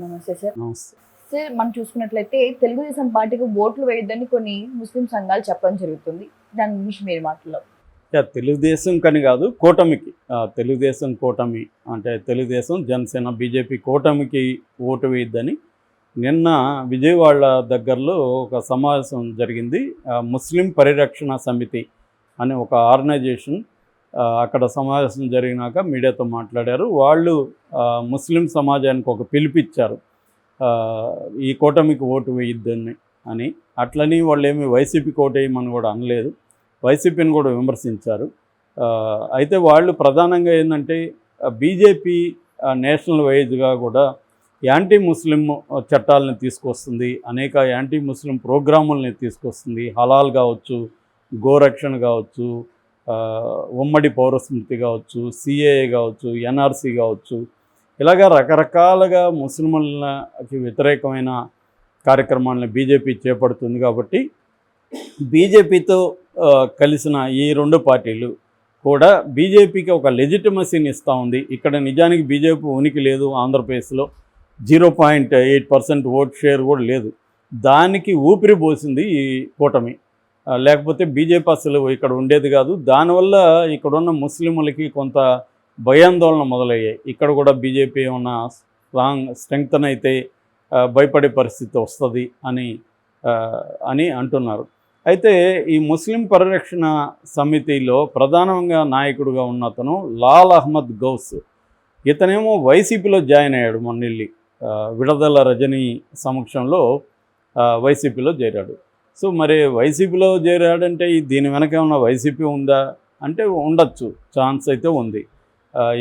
నమస్తే సార్. నమస్తే. సార్ మనం చూసుకున్నట్లయితే తెలుగుదేశం పార్టీకి ఓట్లు వేయొద్దని కొన్ని ముస్లిం సంఘాలు చెప్పడం జరుగుతుంది. దాని గురించి మీరు మాట్లాడారు. తెలుగుదేశం కని కాదు, కూటమికి. తెలుగుదేశం కూటమి అంటే తెలుగుదేశం, జనసేన, బీజేపీ కూటమికి ఓటు వేయొద్దని నిన్న విజయవాడ దగ్గరలో ఒక సమావేశం జరిగింది. ముస్లిం పరిరక్షణ సమితి అనే ఒక ఆర్గనైజేషన్ అక్కడ సమావేశం జరిగినాక మీడియాతో మాట్లాడారు. వాళ్ళు ముస్లిం సమాజానికి ఒక పిలుపిచ్చారు, ఈ కూటమికి ఓటు వేయొద్దని అని. అట్లని వాళ్ళు ఏమి వైసీపీకి ఓటు వేయమని కూడా అనలేదు, వైసీపీని కూడా విమర్శించారు. అయితే వాళ్ళు ప్రధానంగా ఏంటంటే బీజేపీ నేషనల్ వైజ్గా కూడా యాంటీ ముస్లిం చట్టాలని తీసుకొస్తుంది, అనేక యాంటీ ముస్లిం ప్రోగ్రాములని తీసుకొస్తుంది. హలాల్ కావచ్చు, గోరక్షణ కావచ్చు, ఉమ్మడి పౌరస్మృతి కావచ్చు, సిఏఏ కావచ్చు, ఎన్ఆర్సీ కావచ్చు, ఇలాగా రకరకాలుగా ముస్లింలకి వ్యతిరేకమైన కార్యక్రమాలను బీజేపీ చేపడుతుంది. కాబట్టి బీజేపీతో కలిసిన ఈ రెండు పార్టీలు కూడా బీజేపీకి ఒక లెజిటిమసీని ఇస్తూ ఉంది. ఇక్కడ నిజానికి బీజేపీ ఉనికి లేదు. ఆంధ్రప్రదేశ్లో 0.8% ఓట్ షేర్ కూడా లేదు. దానికి ఊపిరి పోసింది ఈ కూటమి. లేకపోతే బీజేపీ అసలు ఇక్కడ ఉండేది కాదు. దానివల్ల ఇక్కడున్న ముస్లింలకి కొంత భయాందోళన మొదలయ్యాయి. ఇక్కడ కూడా బీజేపీ ఏమన్నా స్ట్రెంగ్తన్ అయితే భయపడే పరిస్థితి వస్తుంది అని అంటున్నారు. అయితే ఈ ముస్లిం పరిరక్షణ సమితిలో ప్రధానంగా నాయకుడిగా ఉన్న అతను లాల్ అహ్మద్ గౌస్. ఇతనేమో వైసీపీలో జాయిన్ అయ్యాడు. మొన్నెళ్ళి విడదల రజనీ సమక్షంలో వైసీపీలో చేరాడు. సో మరి వైసీపీలో చేరాడంటే దీని వెనక ఏమన్నా వైసీపీ ఉందా అంటే ఉండొచ్చు, ఛాన్స్ అయితే ఉంది.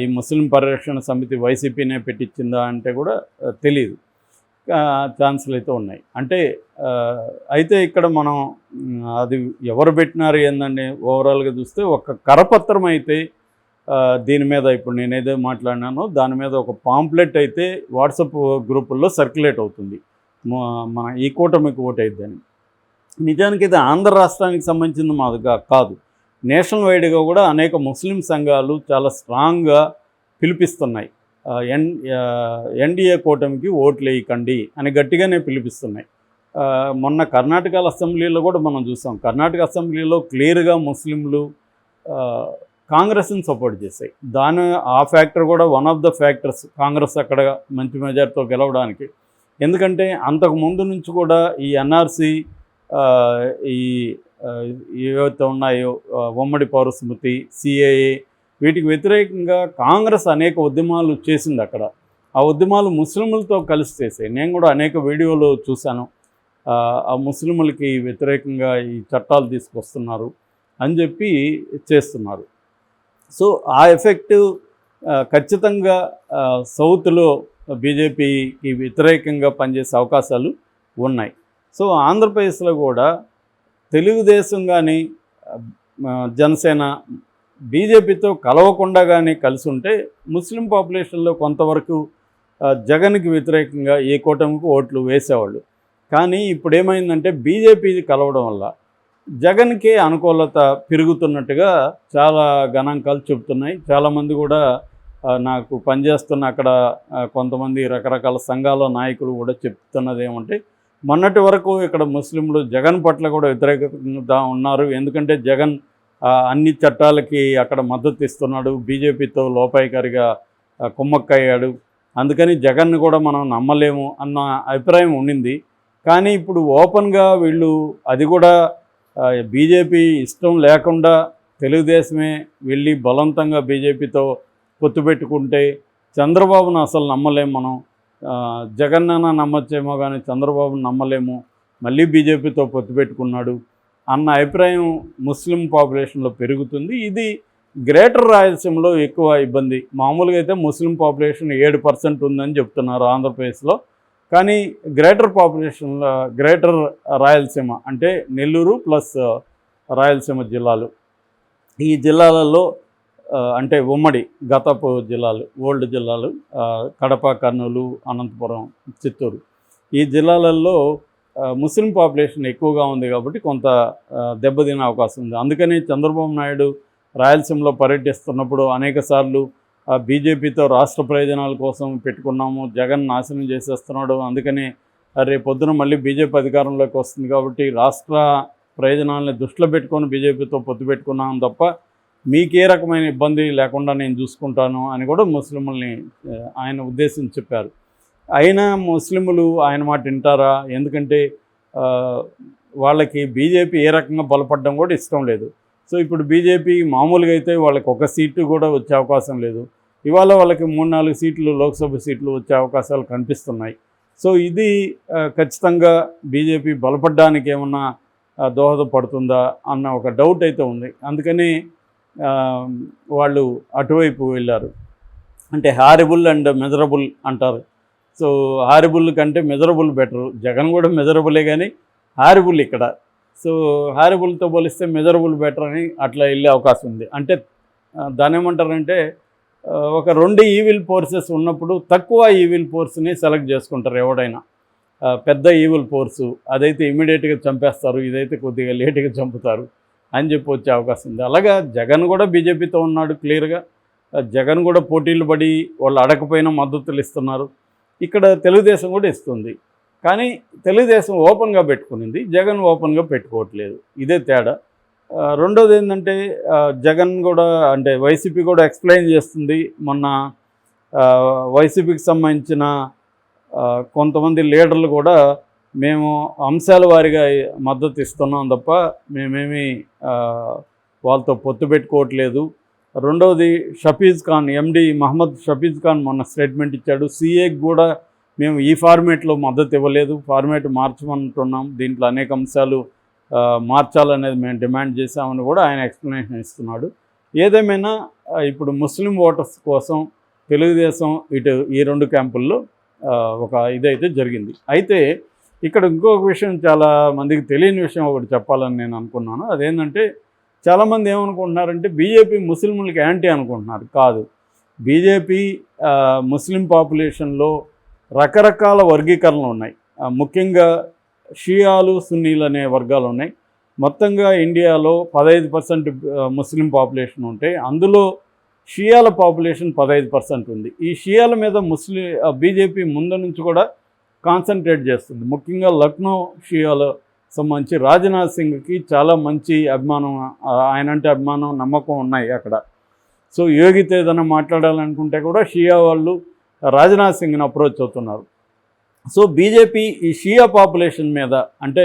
ఈ ముస్లిం పరిరక్షణ సమితి వైసీపీనే పెట్టించిందా అంటే కూడా తెలియదు, ఛాన్సులు అయితే ఉన్నాయి. అంటే అయితే ఇక్కడ మనం అది ఎవరు పెట్టినారు ఏందండి ఓవరాల్గా చూస్తే ఒక కరపత్రం అయితే దీని మీద ఇప్పుడు నేనేదో మాట్లాడినానో దాని మీద ఒక పాంప్లెట్ అయితే వాట్సాప్ గ్రూపుల్లో సర్క్యులేట్ అవుతుంది, మన ఈ కూటమికి ఓటు అయిద్దని. నిజానికి ఇది ఆంధ్ర రాష్ట్రానికి సంబంధించిన మాదిగా కాదు, నేషనల్ వైడ్గా కూడా అనేక ముస్లిం సంఘాలు చాలా స్ట్రాంగ్గా పిలిపిస్తున్నాయి. ఎన్డీఏ కూటమికి ఓట్లు వేయకండి అని గట్టిగానే పిలిపిస్తున్నాయి. మొన్న కర్ణాటక అసెంబ్లీలో కూడా మనం చూసాం. కర్ణాటక అసెంబ్లీలో క్లియర్గా ముస్లింలు కాంగ్రెస్ని సపోర్ట్ చేశాయి. ఆ ఫ్యాక్టర్ కూడా one of the factors Congress అక్కడ మంచి మెజార్టీతో గెలవడానికి. ఎందుకంటే అంతకు ముందు నుంచి కూడా ఈ ఎన్ఆర్సీ, ఈ ఏవైతే ఉన్నాయో ఉమ్మడి పౌరస్మృతి, సిఏఏ, వీటికి వ్యతిరేకంగా కాంగ్రెస్ అనేక ఉద్యమాలు చేసింది అక్కడ. ఆ ఉద్యమాలు ముస్లింలతో కలిసి చేసాయి. నేను కూడా అనేక వీడియోలు చూశాను. ఆ ముస్లింలకి వ్యతిరేకంగా ఈ చట్టాలు తీసుకొస్తున్నారు అని చెప్పి చేస్తున్నారు. సో ఆ ఎఫెక్ట్ ఖచ్చితంగా సౌత్లో బీజేపీకి వ్యతిరేకంగా పనిచేసే అవకాశాలు ఉన్నాయి. సో ఆంధ్రప్రదేశ్లో కూడా తెలుగుదేశం కానీ జనసేన బీజేపీతో కలవకుండా కానీ కలిసి ఉంటే ముస్లిం పాపులేషన్లో కొంతవరకు జగన్కి వ్యతిరేకంగా ఏ కూటమికి ఓట్లు వేసేవాళ్ళు. కానీ ఇప్పుడు ఏమైందంటే బీజేపీ కలవడం వల్ల జగన్కే అనుకూలత పెరుగుతున్నట్టుగా చాలా గణాంకాలు చెబుతున్నాయి. చాలామంది కూడా నాకు పనిచేస్తున్న అక్కడ కొంతమంది రకరకాల సంఘాల నాయకులు కూడా చెప్తున్నది ఏమంటే, మొన్నటి వరకు ఇక్కడ ముస్లింలు జగన్ పట్ల కూడా వ్యతిరేకంగా ఉన్నారు. ఎందుకంటే జగన్ అన్ని చట్టాలకి అక్కడ మద్దతు ఇస్తున్నాడు, బీజేపీతో లోపాయికారిగా కుమ్మక్కయ్యాడు, అందుకని జగన్ను కూడా మనం నమ్మలేము అన్న అభిప్రాయం ఉండింది. కానీ ఇప్పుడు ఓపెన్గా వీళ్ళు అది కూడా బీజేపీ ఇష్టం లేకుండా తెలుగుదేశమే వెళ్ళి బలవంతంగా బీజేపీతో పొత్తు పెట్టుకుంటే చంద్రబాబును అసలు నమ్మలేము మనం, జగన్నైనా నమ్మచ్చేమో కానీ చంద్రబాబును నమ్మలేము, మళ్ళీ బీజేపీతో పొత్తు పెట్టుకున్నాడు అన్న అభిప్రాయం ముస్లిం పాపులేషన్లో పెరుగుతుంది. ఇది గ్రేటర్ రాయలసీమలో ఎక్కువ ఇబ్బంది. మామూలుగా అయితే ముస్లిం పాపులేషన్ 7% ఉందని చెప్తున్నారు ఆంధ్రప్రదేశ్లో. కానీ గ్రేటర్ పాపులేషన్లో గ్రేటర్ రాయలసీమ అంటే నెల్లూరు ప్లస్ రాయలసీమ జిల్లాలు, ఈ జిల్లాలలో అంటే ఉమ్మడి గతపు జిల్లాలు, ఓల్డ్ జిల్లాలు కడప, కర్నూలు, అనంతపురం, చిత్తూరు, ఈ జిల్లాలలో ముస్లిం పాపులేషన్ ఎక్కువగా ఉంది కాబట్టి కొంత దెబ్బతినే అవకాశం ఉంది. అందుకని చంద్రబాబు నాయుడు రాయలసీమలో పర్యటిస్తున్నప్పుడు అనేక సార్లు బీజేపీతో రాష్ట్ర ప్రయోజనాల కోసం పెట్టుకున్నాము, జగన్ నాశనం చేసేస్తున్నాడు, అందుకని రేపు పొద్దున మళ్ళీ బీజేపీ అధికారంలోకి వస్తుంది కాబట్టి రాష్ట్ర ప్రయోజనాలని దృష్టిలో పెట్టుకొని బీజేపీతో పొత్తు పెట్టుకున్నాం తప్ప మీకే రకమైన ఇబ్బంది లేకుండా నేను చూసుకుంటాను అని కూడా ముస్లింలని ఆయన ఉద్దేశించి చెప్పారు. అయినా ముస్లింలు ఆయన మాట వింటారా? ఎందుకంటే వాళ్ళకి బీజేపీ ఏ రకంగా బలపడడం కూడా ఇష్టం లేదు. సో ఇప్పుడు బీజేపీ మామూలుగా అయితే వాళ్ళకి ఒక సీటు కూడా వచ్చే అవకాశం లేదు. ఇవాళ వాళ్ళకి 3-4 సీట్లు లోక్సభ సీట్లు వచ్చే అవకాశాలు కనిపిస్తున్నాయి. సో ఇది ఖచ్చితంగా బీజేపీ బలపడడానికి ఏమన్నా దోహదపడుతుందా అన్న ఒక డౌట్ అయితే ఉంది. అందుకని వాళ్ళు అటువైపు వెళ్ళారు. అంటే హారిబుల్ అండ్ మెజరబుల్ అంటారు. సో హారిబుల్ కంటే మెజరబుల్ బెటరు. జగన్ కూడా మెజరబులే కానీ హారిబుల్ ఇక్కడ. సో హారిబుల్తో పోలిస్తే మెజరబుల్ బెటర్ అని అట్లా వెళ్ళే అవకాశం ఉంది. అంటే దాని ఏమంటారంటే ఒక 2 ఈవిల్ ఫోర్సెస్ ఉన్నప్పుడు తక్కువ ఈవిల్ ఫోర్స్ని సెలెక్ట్ చేసుకుంటారు ఎవడైనా. పెద్ద ఈవిల్ ఫోర్సు అదైతే ఇమీడియట్గా చంపేస్తారు, ఇదైతే కొద్దిగా లేటుగా చంపుతారు అని చెప్పి వచ్చే అవకాశం ఉంది. అలాగా జగన్ కూడా బీజేపీతో ఉన్నాడు క్లియర్గా. జగన్ కూడా పోటీలు పడి వాళ్ళు అడగపోయినా మద్దతులు ఇస్తున్నారు. ఇక్కడ తెలుగుదేశం కూడా ఇస్తుంది. కానీ తెలుగుదేశం ఓపెన్గా పెట్టుకునింది, జగన్ ఓపెన్గా పెట్టుకోవట్లేదు. ఇదే తేడా. రెండోది ఏంటంటే జగన్ కూడా అంటే వైసీపీ కూడా ఎక్స్ప్లెయిన్ చేస్తుంది. మొన్న వైసీపీకి సంబంధించిన కొంతమంది లీడర్లు కూడా మేము అంశాల వారీగా మద్దతు ఇస్తున్నాం తప్ప మేమేమి వాళ్ళతో పొత్తు పెట్టుకోవట్లేదు. రెండవది షఫీజ్ ఖాన్, ఎండి మహమ్మద్ షఫీజ్ ఖాన్ మొన్న స్టేట్మెంట్ ఇచ్చాడు. సీఏకి కూడా మేము ఈ ఫార్మేట్లో మద్దతు ఇవ్వలేదు, ఫార్మేట్ మార్చమంటున్నాం, దీంట్లో అనేక అంశాలు మార్చాలనేది మేము డిమాండ్ చేశామని కూడా ఆయన ఎక్స్ప్లెనేషన్ ఇస్తున్నాడు. ఏదేమైనా ఇప్పుడు ముస్లిం ఓటర్స్ కోసం తెలుగుదేశం ఇటు ఈ 2 క్యాంపుల్లో ఒక ఇదైతే జరిగింది. అయితే ఇక్కడ ఇంకొక విషయం చాలా మందికి తెలియని విషయం ఒకటి చెప్పాలని నేను అనుకున్నాను. అదేంటంటే చాలామంది ఏమనుకుంటున్నారంటే బీజేపీ ముస్లింలకి యాంటీ అనుకుంటున్నారు. కాదు, బీజేపీ ముస్లిం పాపులేషన్లో రకరకాల వర్గీకరణలు ఉన్నాయి. ముఖ్యంగా షియాలు, సున్నీలు అనే వర్గాలు ఉన్నాయి. మొత్తంగా ఇండియాలో 15% ముస్లిం పాపులేషన్ ఉంటే అందులో షియాల పాపులేషన్ 15% ఉంది. ఈ షియాల మీద బీజేపీ ముందు నుంచి కూడా కాన్సన్ట్రేట్ చేస్తుంది. ముఖ్యంగా లక్నో షియాలో సంబంధించి రాజ్నాథ్ సింగ్కి చాలా మంచి అభిమానం, ఆయనంటే అభిమానం, నమ్మకం ఉన్నాయి అక్కడ. సో యోగితో ఏదైనా మాట్లాడాలనుకుంటే కూడా షియా వాళ్ళు రాజ్నాథ్ సింగ్ని అప్రోచ్ అవుతున్నారు. సో బీజేపీ ఈ షియా పాపులేషన్ మీద అంటే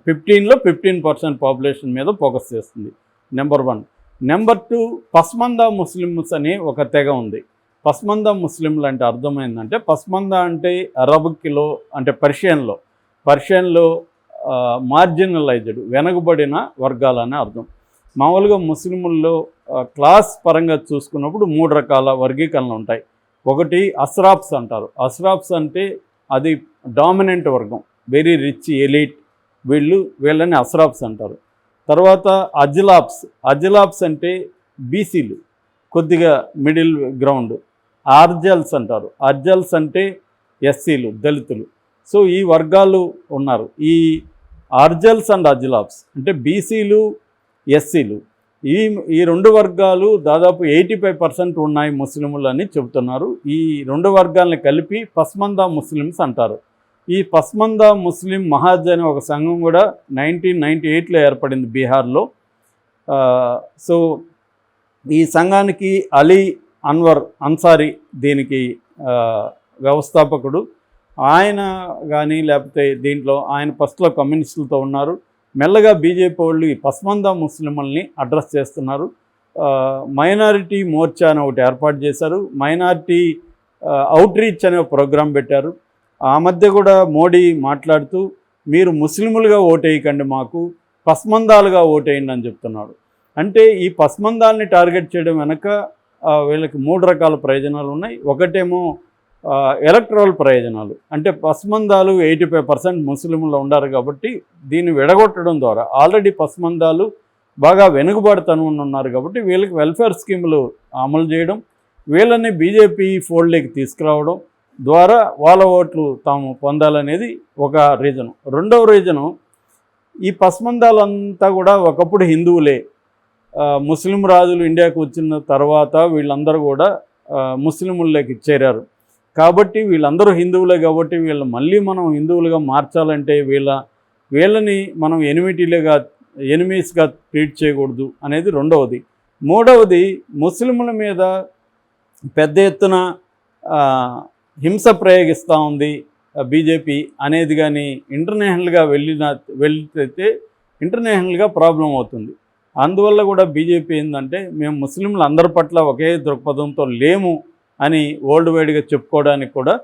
15లో 15% పాపులేషన్ మీద ఫోకస్ చేస్తుంది. నెంబర్ 1. నెంబర్ 2, పస్మందా ముస్లిమ్స్ అని ఒక తెగ ఉంది. పస్మందా ముస్లింలు అంటే అర్థమైందంటే, పస్మందా అంటే అరబిక్లో అంటే పర్షియన్లో మార్జినలైజ్డ్, వెనకబడిన వర్గాలని అర్థం. మామూలుగా ముస్లింల్లో క్లాస్ పరంగా చూసుకున్నప్పుడు 3 రకాల వర్గీకరణలు ఉంటాయి. ఒకటి అస్రాఫ్స్ అంటారు. అస్రాఫ్స్ అంటే అది డామినెంట్ వర్గం, వెరీ రిచ్ ఎలీట్, వీళ్ళని అస్రాఫ్స్ అంటారు. తర్వాత అజ్లాబ్స్ అంటే బీసీలు, కొద్దిగా మిడిల్ గ్రౌండ్. ఆర్జల్స్ అంటారు. అర్జల్స్ అంటే ఎస్సీలు, దళితులు. సో ఈ వర్గాలు ఉన్నారు. ఈ ఆర్జల్స్ అండ్ అజ్లాబ్స్ అంటే బీసీలు, ఎస్సీలు, ఈ 2 వర్గాలు దాదాపు 85% ఉన్నాయి ముస్లింలు అని చెబుతున్నారు. ఈ 2 వర్గాలని కలిపి పస్మందా ముస్లిమ్స్ అంటారు. ఈ పస్మందా ముస్లిం మహాజ్ అనే ఒక సంఘం కూడా 1998లో ఏర్పడింది బీహార్లో. సో ఈ సంఘానికి అలీ అన్వర్ అన్సారీ దీనికి వ్యవస్థాపకుడు. ఆయన కానీ లేకపోతే దీంట్లో ఆయన ఫస్ట్లో కమ్యూనిస్టులతో ఉన్నారు. మెల్లగా బీజేపీ వాళ్ళు ఈ పస్మందా ముస్లింలని అడ్రస్ చేస్తున్నారు. మైనారిటీ మోర్చా అని ఒకటి ఏర్పాటు చేశారు. మైనారిటీ అవుట్రీచ్ అనే ప్రోగ్రాం పెట్టారు. ఆ మధ్య కూడా మోడీ మాట్లాడుతూ మీరు ముస్లింలుగా ఓటేయకండి, మాకు పస్మందాలుగా ఓటేయండి అని చెప్తున్నాడు. అంటే ఈ పస్మందాల్ని టార్గెట్ చేయడం వెనక వీళ్ళకి 3 రకాల ప్రయోజనాలు ఉన్నాయి. ఒకటేమో ఎలక్ట్రల్ ప్రయోజనాలు. అంటే పస్మందాలు 85% ముస్లింలు ఉన్నారు కాబట్టి దీన్ని విడగొట్టడం ద్వారా ఆల్రెడీ పస్మందాలు బాగా వెనుకబడతనం ఉన్నారు కాబట్టి వీళ్ళకి వెల్ఫేర్ స్కీములు అమలు చేయడం, వీళ్ళని బీజేపీ ఫోల్డ్లోకి తీసుకురావడం ద్వారా వాళ్ళ ఓట్లు తాము పొందాలనేది ఒక రీజను. రెండవ రీజను, ఈ పస్మందాలంతా కూడా ఒకప్పుడు హిందువులే. ముస్లిం రాజులు ఇండియాకు వచ్చిన తర్వాత వీళ్ళందరూ కూడా ముస్లింలకి చేరారు. కాబట్టి వీళ్ళందరూ హిందువులే కాబట్టి వీళ్ళు మళ్ళీ మనం హిందువులుగా మార్చాలంటే వీళ్ళని మనం ఎనిమీస్గా ట్రీట్ చేయకూడదు అనేది రెండవది. మూడవది, ముస్లింల మీద పెద్ద ఎత్తున హింస ప్రయోగిస్తూ ఉంది బీజేపీ అనేది కానీ ఇంటర్నేషనల్గా వెళ్తే ఇంటర్నేషనల్గా ప్రాబ్లం అవుతుంది. అందువల్ల కూడా బీజేపీ ఏంటంటే మేము ముస్లింలు అందరి పట్ల ఒకే దృక్పథంతో లేము అని వరల్డ్ వైడ్గా చెప్పుకోవడానికి కూడా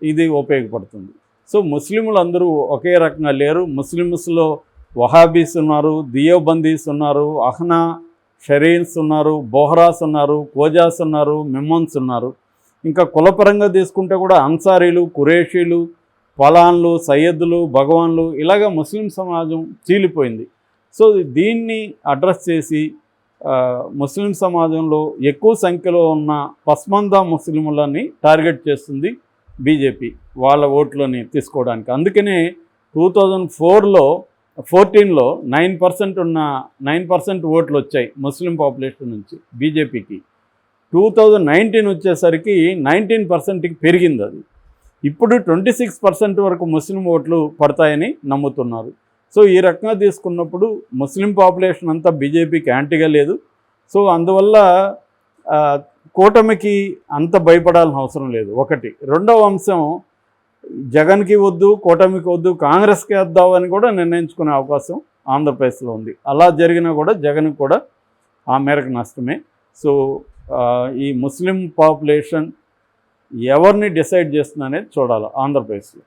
ఇది ఉపయోగపడుతుంది. సో ముస్లింలు అందరూ ఒకే రకంగా లేరు. ముస్లిమ్స్లో వహాబీస్ ఉన్నారు, దియోబందీస్ ఉన్నారు, అహ్నా షరీన్స్ ఉన్నారు, బోహరాస్ ఉన్నారు, కోజాస్ ఉన్నారు, మిమ్మన్స్ ఉన్నారు. ఇంకా కులపరంగా తీసుకుంటే కూడా అన్సారీలు, కురేషీలు, పలాన్లు, సయ్యద్లు, భగవాన్లు ఇలాగ ముస్లిం సమాజం చీలిపోయింది. సో దీన్ని అడ్రస్ చేసి ముస్లిం సమాజంలో ఎక్కువ సంఖ్యలో ఉన్న పస్మందా ముస్లింలని టార్గెట్ చేస్తుంది బీజేపీ వాళ్ళ ఓట్లని తీసుకోవడానికి. అందుకనే 2014లో 9% ఓట్లు వచ్చాయి ముస్లిం పాపులేషన్ నుంచి బీజేపీకి. 2019 వచ్చేసరికి 19%కి పెరిగింది అది. ఇప్పుడు 26% వరకు ముస్లిం ఓట్లు పడతాయని నమ్ముతున్నారు. సో ఈ రకంగా తీసుకున్నప్పుడు ముస్లిం పాపులేషన్ అంతా బీజేపీకి యాంటీగా లేదు. సో అందువల్ల కూటమికి అంత భయపడాల్సిన అవసరం లేదు. ఒకటి. రెండవ అంశం, జగన్కి వద్దు, కూటమికి వద్దు, కాంగ్రెస్కి వేద్దామని కూడా నిర్ణయించుకునే అవకాశం ఆంధ్రప్రదేశ్లో ఉంది. అలా జరిగినా కూడా జగన్కి కూడా ఆ మేరకు నష్టమే. సో ఈ ముస్లిం పాపులేషన్ ఎవరిని డిసైడ్ చేస్తుందనేది చూడాలి ఆంధ్రప్రదేశ్లో.